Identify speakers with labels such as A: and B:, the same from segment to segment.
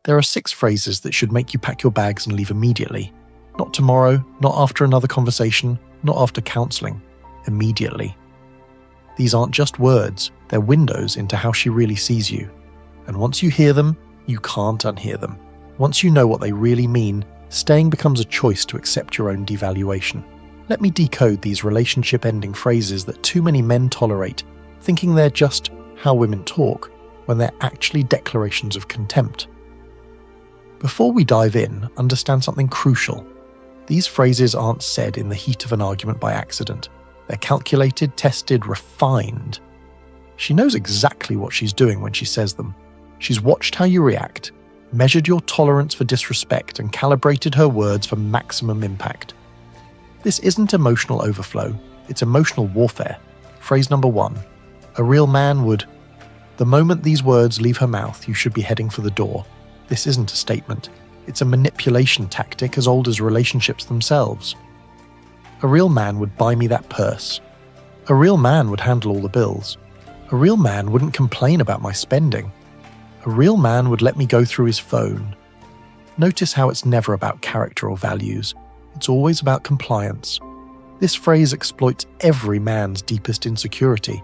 A: There are 6 phrases that should make you pack your bags and leave immediately. Not tomorrow, not after another conversation, not after counselling. Immediately. These aren't just words, they're windows into how she really sees you. And once you hear them, you can't unhear them. Once you know what they really mean, staying becomes a choice to accept your own devaluation. Let me decode these relationship-ending phrases that too many men tolerate, thinking they're just how women talk, when they're actually declarations of contempt. Before we dive in, understand something crucial. These phrases aren't said in the heat of an argument by accident. They're calculated, tested, refined. She knows exactly what she's doing when she says them. She's watched how you react, measured your tolerance for disrespect, and calibrated her words for maximum impact. This isn't emotional overflow, it's emotional warfare. Phrase number 1. A real man would. The moment these words leave her mouth, you should be heading for the door. This isn't a statement. It's a manipulation tactic as old as relationships themselves. A real man would buy me that purse. A real man would handle all the bills. A real man wouldn't complain about my spending. A real man would let me go through his phone. Notice how it's never about character or values. It's always about compliance. This phrase exploits every man's deepest insecurity.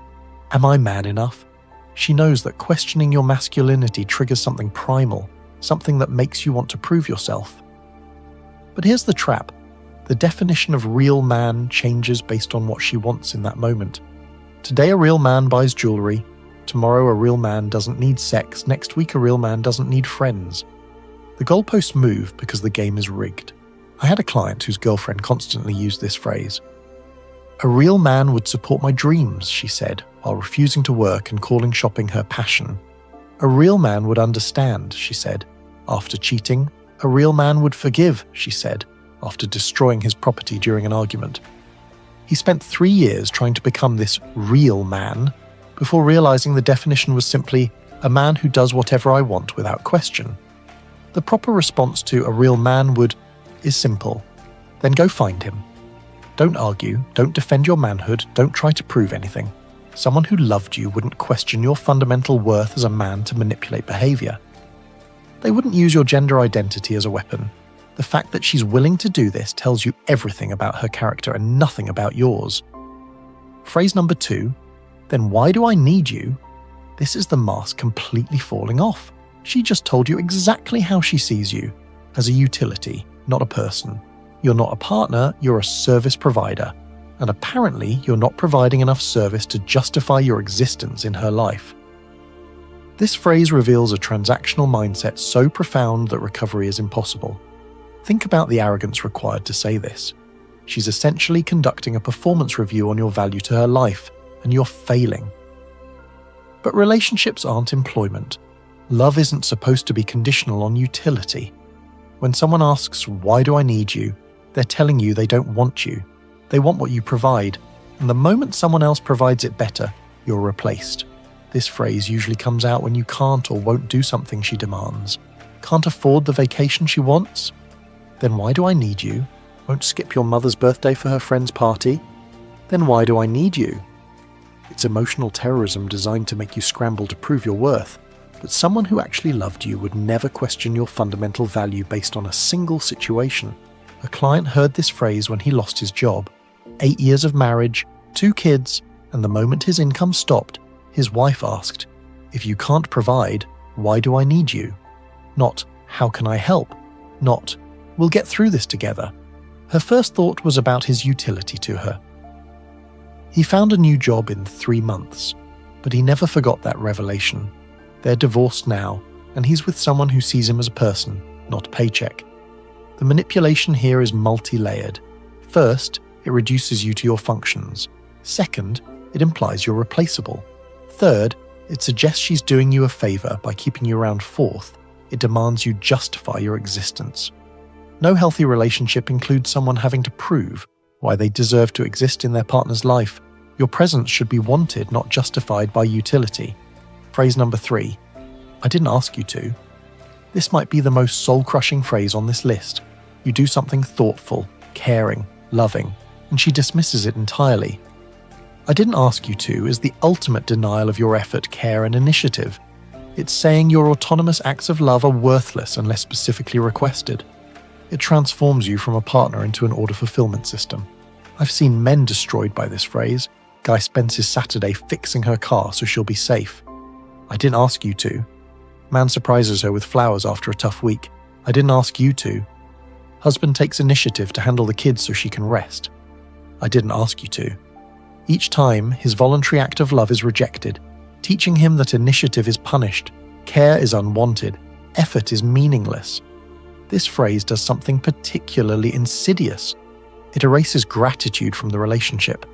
A: Am I man enough? She knows that questioning your masculinity triggers something primal, something that makes you want to prove yourself. But here's the trap. The definition of real man changes based on what she wants in that moment. Today a real man buys jewelry. Tomorrow a real man doesn't need sex. Next week a real man doesn't need friends. The goalposts move because the game is rigged. I had a client whose girlfriend constantly used this phrase. A real man would support my dreams, she said, while refusing to work and calling shopping her passion. A real man would understand, she said. After cheating, a real man would forgive, she said, after destroying his property during an argument. He spent 3 years trying to become this real man before realizing the definition was simply a man who does whatever I want without question. The proper response to a real man would is simple. Then go find him. Don't argue, don't defend your manhood, don't try to prove anything. Someone who loved you wouldn't question your fundamental worth as a man to manipulate behavior. They wouldn't use your gender identity as a weapon. The fact that she's willing to do this tells you everything about her character and nothing about yours. Phrase number 2, then why do I need you? This is the mask completely falling off. She just told you exactly how she sees you, as a utility, not a person. You're not a partner, you're a service provider. And apparently you're not providing enough service to justify your existence in her life. This phrase reveals a transactional mindset so profound that recovery is impossible. Think about the arrogance required to say this. She's essentially conducting a performance review on your value to her life, and you're failing. But relationships aren't employment. Love isn't supposed to be conditional on utility. When someone asks, "Why do I need you?" they're telling you they don't want you. They want what you provide, and the moment someone else provides it better, you're replaced. This phrase usually comes out when you can't or won't do something she demands. Can't afford the vacation she wants? Then why do I need you? Won't skip your mother's birthday for her friend's party? Then why do I need you? It's emotional terrorism designed to make you scramble to prove your worth. But someone who actually loved you would never question your fundamental value based on a single situation. A client heard this phrase when he lost his job. 8 years of marriage, 2 kids, and the moment his income stopped, his wife asked, "If you can't provide, why do I need you?" Not, "How can I help?" Not, "We'll get through this together." Her first thought was about his utility to her. He found a new job in 3 months, but he never forgot that revelation. They're divorced now, and he's with someone who sees him as a person, not a paycheck. The manipulation here is multi-layered. First, it reduces you to your functions. Second, it implies you're replaceable. Third, it suggests she's doing you a favor by keeping you around. Fourth, it demands you justify your existence. No healthy relationship includes someone having to prove why they deserve to exist in their partner's life. Your presence should be wanted, not justified by utility. Phrase number 3, I didn't ask you to. This might be the most soul-crushing phrase on this list. You do something thoughtful, caring, loving, and she dismisses it entirely. I didn't ask you to is the ultimate denial of your effort, care, and initiative. It's saying your autonomous acts of love are worthless unless specifically requested. It transforms you from a partner into an order fulfillment system. I've seen men destroyed by this phrase. Guy spends his Saturday fixing her car so she'll be safe. I didn't ask you to. Man surprises her with flowers after a tough week. I didn't ask you to. Husband takes initiative to handle the kids so she can rest. I didn't ask you to. Each time, his voluntary act of love is rejected, teaching him that initiative is punished, care is unwanted, effort is meaningless. This phrase does something particularly insidious. It erases gratitude from the relationship.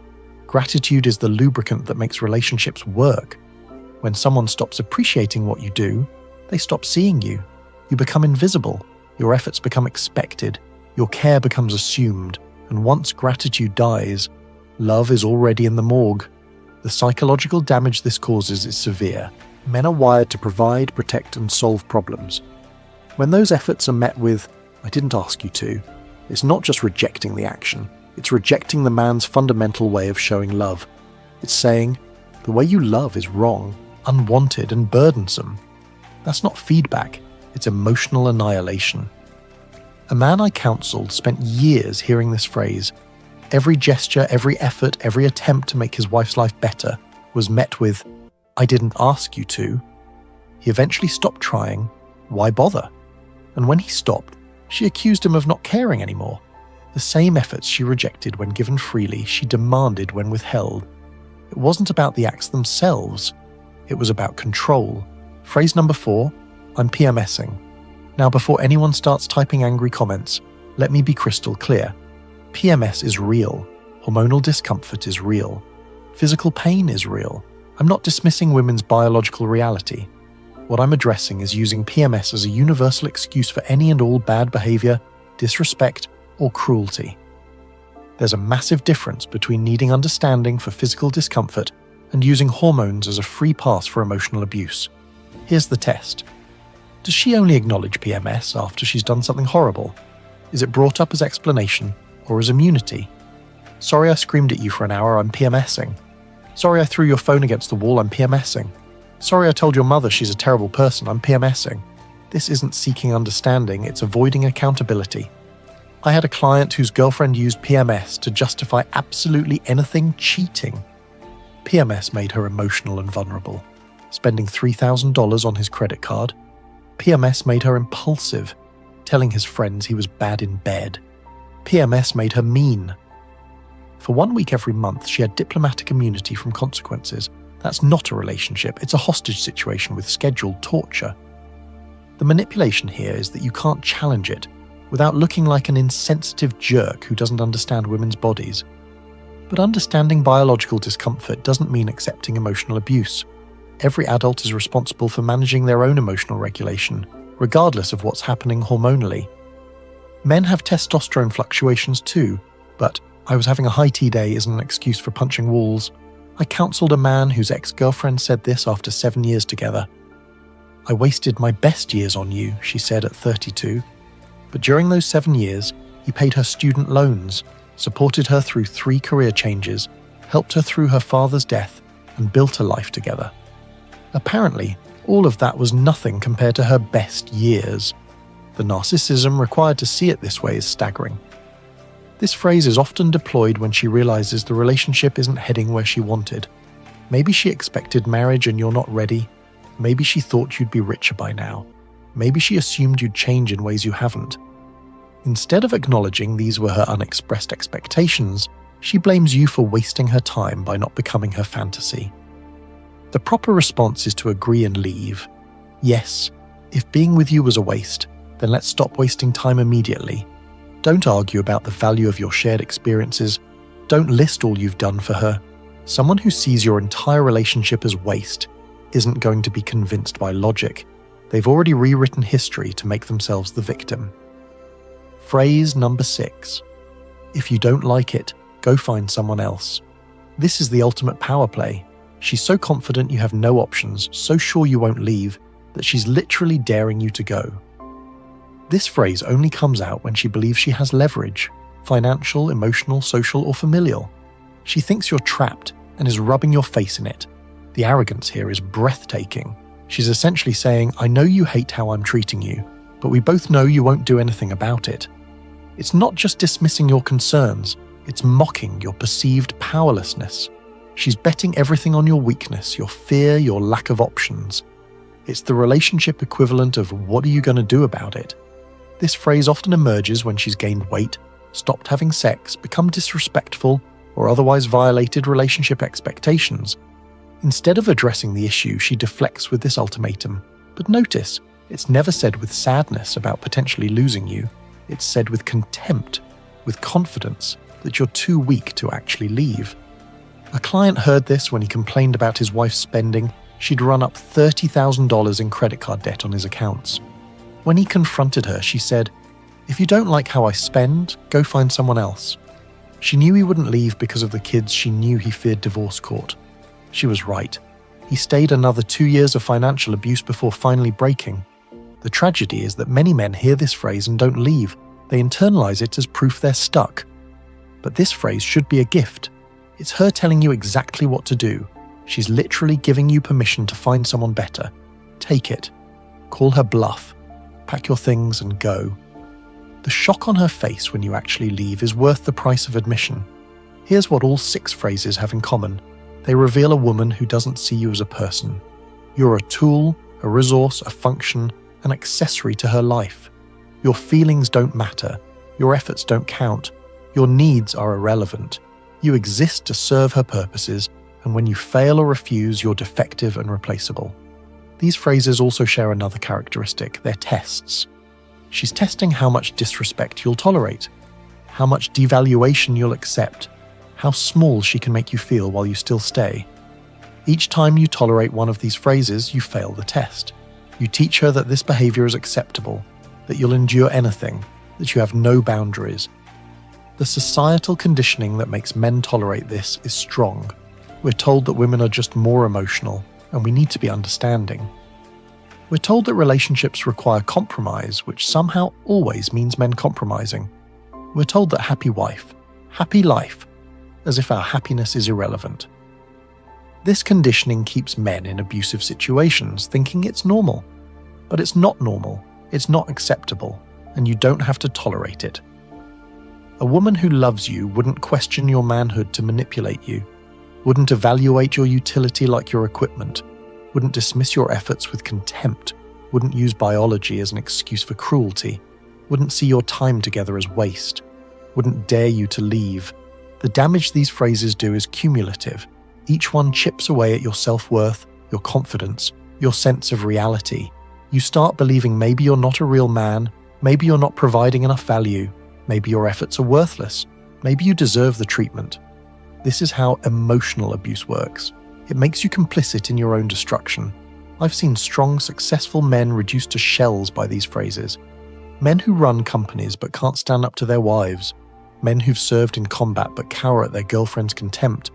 A: Gratitude is the lubricant that makes relationships work. When someone stops appreciating what you do, they stop seeing you. You become invisible. Your efforts become expected. Your care becomes assumed. And once gratitude dies, love is already in the morgue. The psychological damage this causes is severe. Men are wired to provide, protect, and solve problems. When those efforts are met with, "I didn't ask you to," it's not just rejecting the action, it's rejecting the man's fundamental way of showing love. It's saying, the way you love is wrong, unwanted, and burdensome. That's not feedback, it's emotional annihilation. A man I counseled spent years hearing this phrase. Every gesture, every effort, every attempt to make his wife's life better was met with, "I didn't ask you to." He eventually stopped trying. Why bother? And when he stopped, she accused him of not caring anymore. The same efforts she rejected when given freely, she demanded when withheld. It wasn't about the acts themselves, it was about control. Phrase number 4, I'm PMSing. Now, before anyone starts typing angry comments, let me be crystal clear. PMS is real. Hormonal discomfort is real. Physical pain is real. I'm not dismissing women's biological reality. What I'm addressing is using PMS as a universal excuse for any and all bad behavior, disrespect, or cruelty. There's a massive difference between needing understanding for physical discomfort and using hormones as a free pass for emotional abuse. Here's the test. Does she only acknowledge PMS after she's done something horrible? Is it brought up as explanation or as immunity? Sorry I screamed at you for an hour, I'm PMSing. Sorry I threw your phone against the wall, I'm PMSing. Sorry I told your mother she's a terrible person, I'm PMSing. This isn't seeking understanding, it's avoiding accountability. I had a client whose girlfriend used PMS to justify absolutely anything cheating. PMS made her emotional and vulnerable, spending $3,000 on his credit card. PMS made her impulsive, telling his friends he was bad in bed. PMS made her mean. For 1 week every month, she had diplomatic immunity from consequences. That's not a relationship, it's a hostage situation with scheduled torture. The manipulation here is that you can't challenge it without looking like an insensitive jerk who doesn't understand women's bodies. But understanding biological discomfort doesn't mean accepting emotional abuse. Every adult is responsible for managing their own emotional regulation, regardless of what's happening hormonally. Men have testosterone fluctuations too, but I was having a high tea day isn't an excuse for punching walls. I counseled a man whose ex-girlfriend said this after 7 years together. I wasted my best years on you, she said at 32. But during those 7 years, he paid her student loans, supported her through 3 career changes, helped her through her father's death, and built a life together. Apparently, all of that was nothing compared to her best years. The narcissism required to see it this way is staggering. This phrase is often deployed when she realizes the relationship isn't heading where she wanted. Maybe she expected marriage and you're not ready. Maybe she thought you'd be richer by now. Maybe she assumed you'd change in ways you haven't. Instead of acknowledging these were her unexpressed expectations, she blames you for wasting her time by not becoming her fantasy. The proper response is to agree and leave. Yes, if being with you was a waste, then let's stop wasting time immediately. Don't argue about the value of your shared experiences. Don't list all you've done for her. Someone who sees your entire relationship as waste isn't going to be convinced by logic. They've already rewritten history to make themselves the victim. Phrase number 6. If you don't like it, go find someone else. This is the ultimate power play. She's so confident you have no options, so sure you won't leave, that she's literally daring you to go. This phrase only comes out when she believes she has leverage, financial, emotional, social, or familial. She thinks you're trapped and is rubbing your face in it. The arrogance here is breathtaking. She's essentially saying, I know you hate how I'm treating you, but we both know you won't do anything about it. It's not just dismissing your concerns, it's mocking your perceived powerlessness. She's betting everything on your weakness, your fear, your lack of options. It's the relationship equivalent of what are you going to do about it? This phrase often emerges when she's gained weight, stopped having sex, become disrespectful, or otherwise violated relationship expectations. Instead of addressing the issue, she deflects with this ultimatum. But notice, it's never said with sadness about potentially losing you. It's said with contempt, with confidence that you're too weak to actually leave. A client heard this when he complained about his wife's spending. She'd run up $30,000 in credit card debt on his accounts. When he confronted her, she said, "If you don't like how I spend, go find someone else." She knew he wouldn't leave because of the kids. She knew he feared divorce court. She was right. He stayed another 2 years of financial abuse before finally breaking. The tragedy is that many men hear this phrase and don't leave. They internalize it as proof they're stuck. But this phrase should be a gift. It's her telling you exactly what to do. She's literally giving you permission to find someone better. Take it. Call her bluff. Pack your things and go. The shock on her face when you actually leave is worth the price of admission. Here's what all 6 phrases have in common. They reveal a woman who doesn't see you as a person. You're a tool, a resource, a function, an accessory to her life. Your feelings don't matter. Your efforts don't count. Your needs are irrelevant. You exist to serve her purposes, and when you fail or refuse, you're defective and replaceable. These phrases also share another characteristic. They're tests. She's testing how much disrespect you'll tolerate, how much devaluation you'll accept, how small she can make you feel while you still stay. Each time you tolerate one of these phrases, you fail the test. You teach her that this behavior is acceptable, that you'll endure anything, that you have no boundaries. The societal conditioning that makes men tolerate this is strong. We're told that women are just more emotional, and we need to be understanding. We're told that relationships require compromise, which somehow always means men compromising. We're told that happy wife, happy life, as if our happiness is irrelevant. This conditioning keeps men in abusive situations, thinking it's normal. But it's not normal, it's not acceptable, and you don't have to tolerate it. A woman who loves you wouldn't question your manhood to manipulate you, wouldn't evaluate your utility like your equipment, wouldn't dismiss your efforts with contempt, wouldn't use biology as an excuse for cruelty, wouldn't see your time together as waste, wouldn't dare you to leave. The damage these phrases do is cumulative. Each one chips away at your self-worth, your confidence, your sense of reality. You start believing maybe you're not a real man, maybe you're not providing enough value, maybe your efforts are worthless, maybe you deserve the treatment. This is how emotional abuse works. It makes you complicit in your own destruction. I've seen strong, successful men reduced to shells by these phrases. Men who run companies but can't stand up to their wives. Men who've served in combat but cower at their girlfriend's contempt.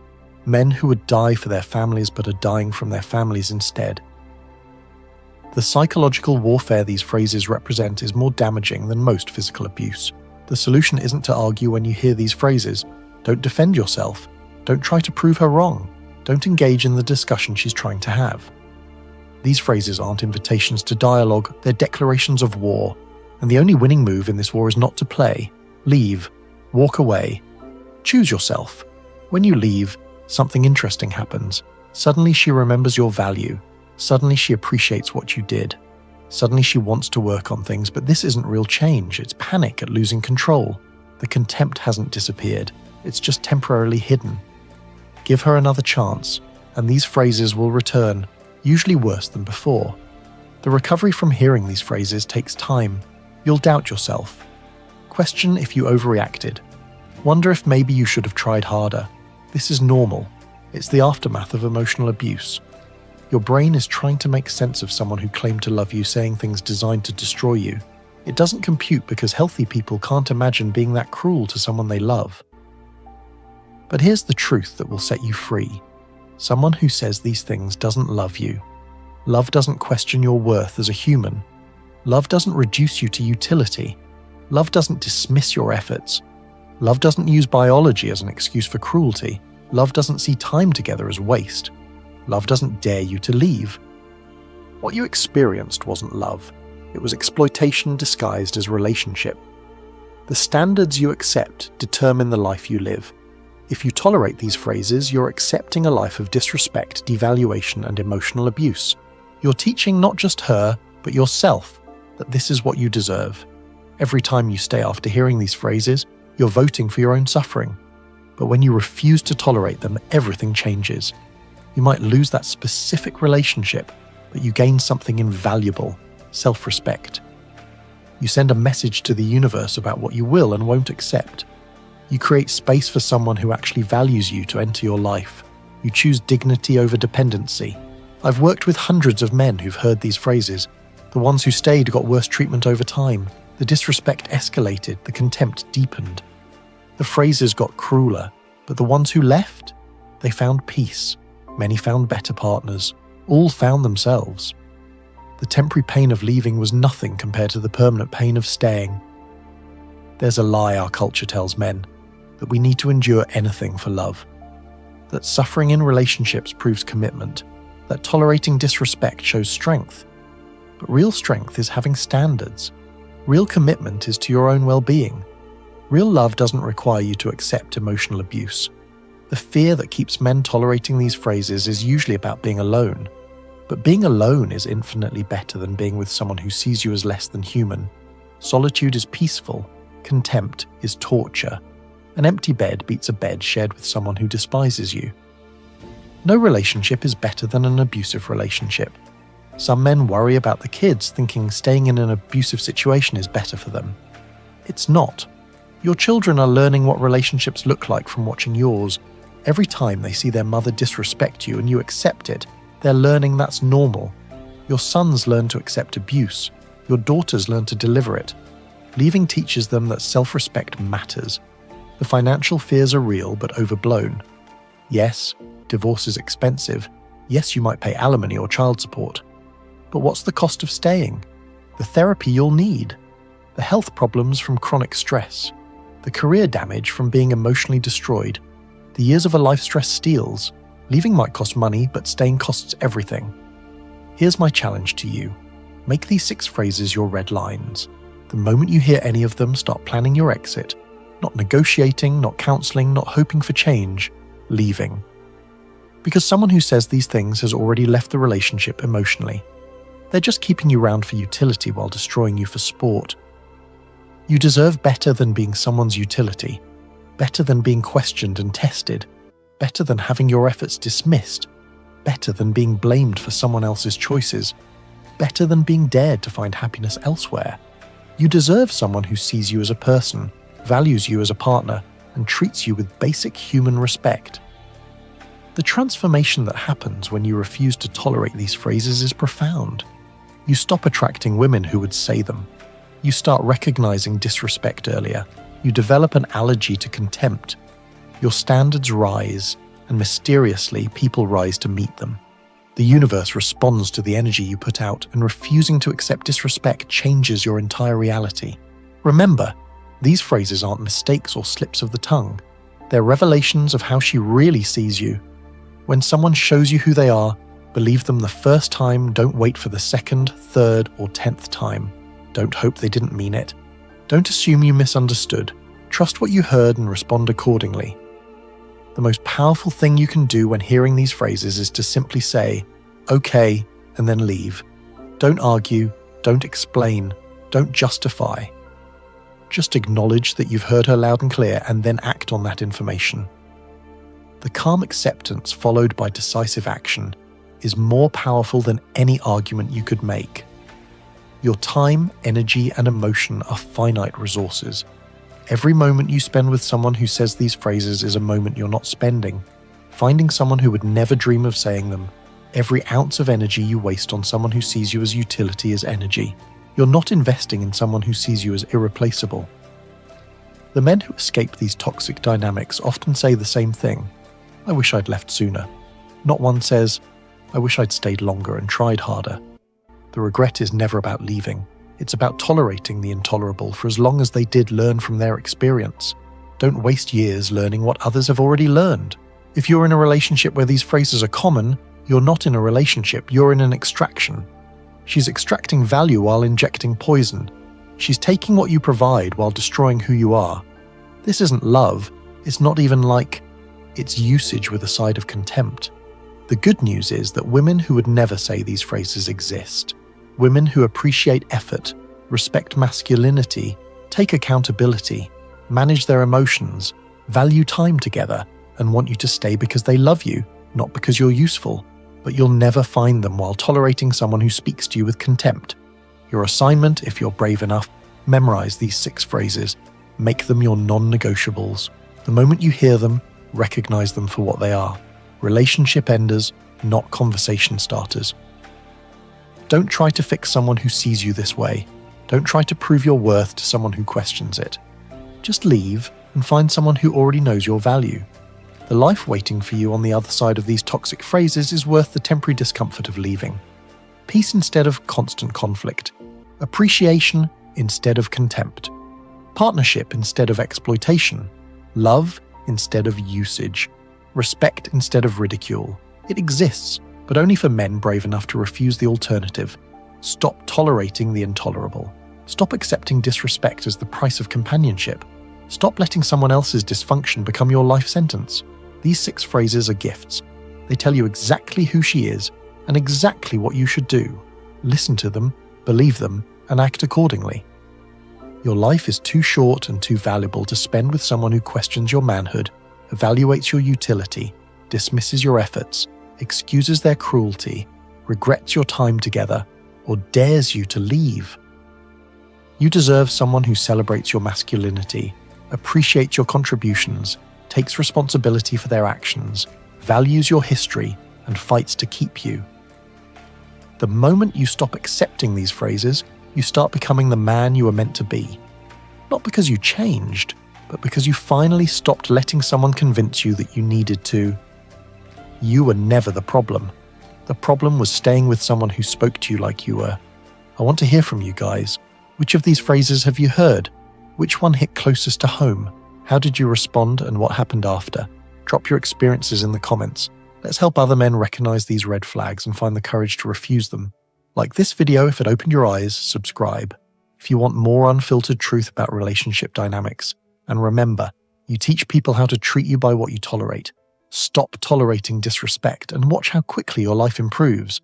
A: Men who would die for their families but are dying from their families instead. The psychological warfare these phrases represent is more damaging than most physical abuse. The solution isn't to argue when you hear these phrases. Don't defend yourself. Don't try to prove her wrong. Don't engage in the discussion she's trying to have. These phrases aren't invitations to dialogue, they're declarations of war. And the only winning move in this war is not to play. Leave. Walk away. Choose yourself. When you leave, something interesting happens. Suddenly she remembers your value. Suddenly she appreciates what you did. Suddenly she wants to work on things, but this isn't real change. It's panic at losing control. The contempt hasn't disappeared. It's just temporarily hidden. Give her another chance, and these phrases will return, usually worse than before. The recovery from hearing these phrases takes time. You'll doubt yourself. Question if you overreacted. Wonder if maybe you should have tried harder. This is normal. It's the aftermath of emotional abuse. Your brain is trying to make sense of someone who claimed to love you saying things designed to destroy you. It doesn't compute because healthy people can't imagine being that cruel to someone they love. But here's the truth that will set you free. Someone who says these things doesn't love you. Love doesn't question your worth as a human. Love doesn't reduce you to utility. Love doesn't dismiss your efforts. Love doesn't use biology as an excuse for cruelty. Love doesn't see time together as waste. Love doesn't dare you to leave. What you experienced wasn't love. It was exploitation disguised as relationship. The standards you accept determine the life you live. If you tolerate these phrases, you're accepting a life of disrespect, devaluation, and emotional abuse. You're teaching not just her, but yourself, that this is what you deserve. Every time you stay after hearing these phrases, you're voting for your own suffering. But when you refuse to tolerate them, everything changes. You might lose that specific relationship, but you gain something invaluable: self-respect. You send a message to the universe about what you will and won't accept. You create space for someone who actually values you to enter your life. You choose dignity over dependency. I've worked with hundreds of men who've heard these phrases. The ones who stayed got worse treatment over time. The disrespect escalated, the contempt deepened. The phrases got crueler, but the ones who left, they found peace. Many found better partners. All found themselves. The temporary pain of leaving was nothing compared to the permanent pain of staying. There's a lie our culture tells men, that we need to endure anything for love. That suffering in relationships proves commitment. That tolerating disrespect shows strength. But real strength is having standards. Real commitment is to your own well-being. Real love doesn't require you to accept emotional abuse. The fear that keeps men tolerating these phrases is usually about being alone. But being alone is infinitely better than being with someone who sees you as less than human. Solitude is peaceful. Contempt is torture. An empty bed beats a bed shared with someone who despises you. No relationship is better than an abusive relationship. Some men worry about the kids, thinking staying in an abusive situation is better for them. It's not. Your children are learning what relationships look like from watching yours. Every time they see their mother disrespect you and you accept it, they're learning that's normal. Your sons learn to accept abuse. Your daughters learn to deliver it. Leaving teaches them that self-respect matters. The financial fears are real but overblown. Yes, divorce is expensive. Yes, you might pay alimony or child support. But what's the cost of staying? The therapy you'll need. The health problems from chronic stress. The career damage from being emotionally destroyed. The years of a life stress steals. Leaving might cost money, but staying costs everything. Here's my challenge to you. Make these 6 phrases your red lines. The moment you hear any of them, start planning your exit. Not negotiating, not counseling, not hoping for change. Leaving. Because someone who says these things has already left the relationship emotionally. They're just keeping you around for utility while destroying you for sport. You deserve better than being someone's utility. Better than being questioned and tested. Better than having your efforts dismissed. Better than being blamed for someone else's choices. Better than being dared to find happiness elsewhere. You deserve someone who sees you as a person, values you as a partner, and treats you with basic human respect. The transformation that happens when you refuse to tolerate these phrases is profound. You stop attracting women who would say them. You start recognizing disrespect earlier. You develop an allergy to contempt. Your standards rise, and mysteriously, people rise to meet them. The universe responds to the energy you put out, and refusing to accept disrespect changes your entire reality. Remember, these phrases aren't mistakes or slips of the tongue. They're revelations of how she really sees you. When someone shows you who they are, believe them the first time, don't wait for the 2nd, 3rd, or 10th time. Don't hope they didn't mean it. Don't assume you misunderstood. Trust what you heard and respond accordingly. The most powerful thing you can do when hearing these phrases is to simply say, okay, and then leave. Don't argue, don't explain, don't justify. Just acknowledge that you've heard her loud and clear and then act on that information. The calm acceptance followed by decisive action is more powerful than any argument you could make. Your time, energy, and emotion are finite resources. Every moment you spend with someone who says these phrases is a moment you're not spending. Finding someone who would never dream of saying them. Every ounce of energy you waste on someone who sees you as utility is energy. You're not investing in someone who sees you as irreplaceable. The men who escape these toxic dynamics often say the same thing. I wish I'd left sooner. Not one says, I wish I'd stayed longer and tried harder. The regret is never about leaving. It's about tolerating the intolerable for as long as they did learn from their experience. Don't waste years learning what others have already learned. If you're in a relationship where these phrases are common, you're not in a relationship, you're in an extraction. She's extracting value while injecting poison. She's taking what you provide while destroying who you are. This isn't love. It's not even like, it's usage with a side of contempt. The good news is that women who would never say these phrases exist. Women who appreciate effort, respect masculinity, take accountability, manage their emotions, value time together, and want you to stay because they love you, not because you're useful. But you'll never find them while tolerating someone who speaks to you with contempt. Your assignment, if you're brave enough, memorize these 6 phrases. Make them your non-negotiables. The moment you hear them, recognize them for what they are. Relationship enders, not conversation starters. Don't try to fix someone who sees you this way. Don't try to prove your worth to someone who questions it. Just leave and find someone who already knows your value. The life waiting for you on the other side of these toxic phrases is worth the temporary discomfort of leaving. Peace instead of constant conflict. Appreciation instead of contempt. Partnership instead of exploitation. Love instead of usage. Respect instead of ridicule. It exists, but only for men brave enough to refuse the alternative. Stop tolerating the intolerable. Stop accepting disrespect as the price of companionship. Stop letting someone else's dysfunction become your life sentence. These 6 phrases are gifts. They tell you exactly who she is and exactly what you should do. Listen to them, believe them, and act accordingly. Your life is too short and too valuable to spend with someone who questions your manhood, evaluates your utility, dismisses your efforts, excuses their cruelty, regrets your time together, or dares you to leave. You deserve someone who celebrates your masculinity, appreciates your contributions, takes responsibility for their actions, values your history, and fights to keep you. The moment you stop accepting these phrases, you start becoming the man you were meant to be. Not because you changed, but because you finally stopped letting someone convince you that you needed to. You were never the problem. The problem was staying with someone who spoke to you like you were. I want to hear from you guys. Which of these phrases have you heard? Which one hit closest to home? How did you respond and what happened after? Drop your experiences in the comments. Let's help other men recognize these red flags and find the courage to refuse them. Like this video if it opened your eyes, subscribe. If you want more unfiltered truth about relationship dynamics. And remember, you teach people how to treat you by what you tolerate. Stop tolerating disrespect and watch how quickly your life improves.